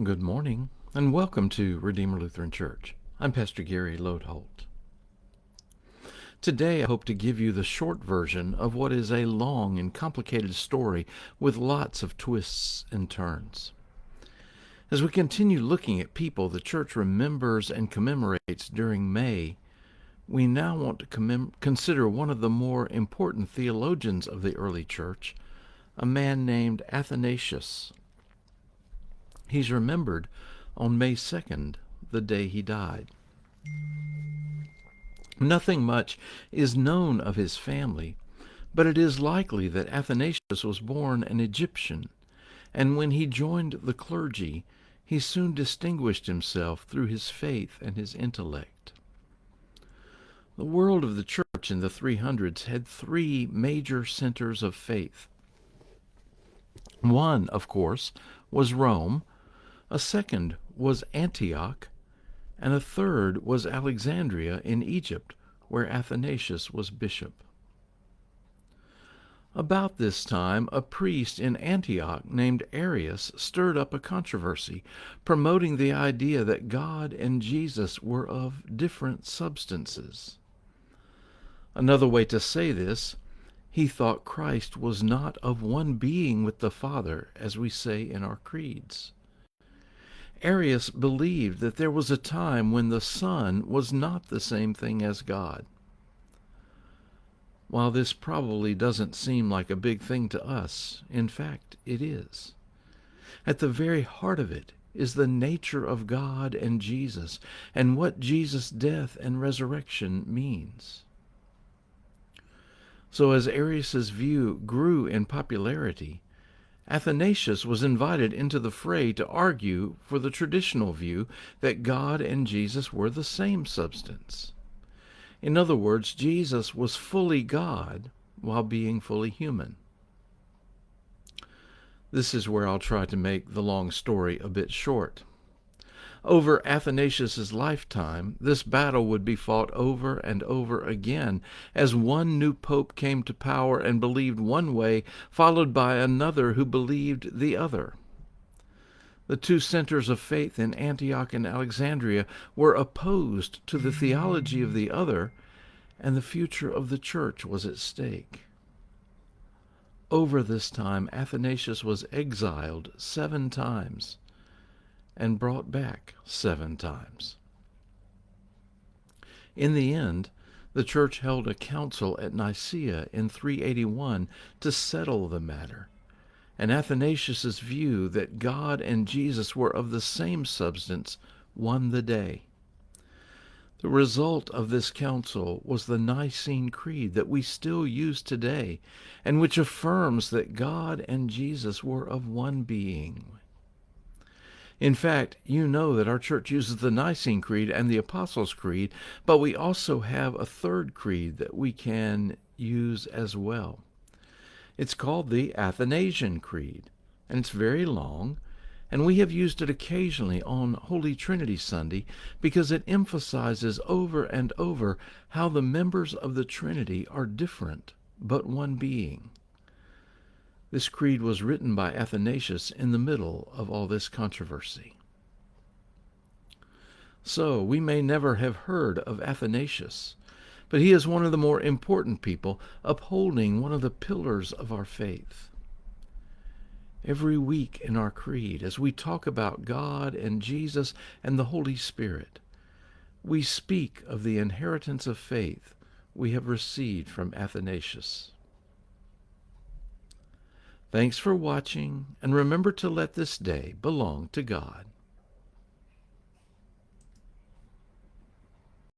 Good morning, and welcome to Redeemer Lutheran Church. I'm Pastor Gary Lodeholt. Today I hope to give you the short version of what is a long and complicated story with lots of twists and turns. As we continue looking at people the Church remembers and commemorates during May, we now want to consider one of the more important theologians of the early Church, a man named Athanasius. He's remembered on May 2nd, the day he died. Nothing much is known of his family, but it is likely that Athanasius was born an Egyptian, and when he joined the clergy, he soon distinguished himself through his faith and his intellect. The world of the Church in the 300s had three major centers of faith. One, of course, was Rome. A second was Antioch, and a third was Alexandria in Egypt, where Athanasius was bishop. About this time, a priest in Antioch named Arius stirred up a controversy, promoting the idea that God and Jesus were of different substances. Another way to say this, he thought Christ was not of one being with the Father, as we say in our creeds. Arius believed that there was a time when the Son was not the same thing as God. While this probably doesn't seem like a big thing to us, in fact, it is. At the very heart of it is the nature of God and Jesus, and what Jesus' death and resurrection means. So as Arius' view grew in popularity, Athanasius was invited into the fray to argue for the traditional view that God and Jesus were the same substance. In other words, Jesus was fully God while being fully human. This is where I'll try to make the long story a bit short. Over Athanasius' lifetime, this battle would be fought over and over again as one new pope came to power and believed one way, followed by another who believed the other. The two centers of faith in Antioch and Alexandria were opposed to the theology of the other, and the future of the church was at stake. Over this time, Athanasius was exiled 7 times. And brought back 7 times. In the end, the church held a council at Nicaea in 381 to settle the matter, and Athanasius' view that God and Jesus were of the same substance won the day. The result of this council was the Nicene Creed that we still use today, and which affirms that God and Jesus were of one being. In fact, you know that our church uses the Nicene Creed and the Apostles' Creed, but we also have a third creed that we can use as well. It's called the Athanasian Creed, and it's very long, and we have used it occasionally on Holy Trinity Sunday because it emphasizes over and over how the members of the Trinity are different, but one being. This creed was written by Athanasius in the middle of all this controversy. So, we may never have heard of Athanasius, but he is one of the more important people upholding one of the pillars of our faith. Every week in our creed, as we talk about God and Jesus and the Holy Spirit, we speak of the inheritance of faith we have received from Athanasius. Thanks for watching, and remember to let this day belong to God.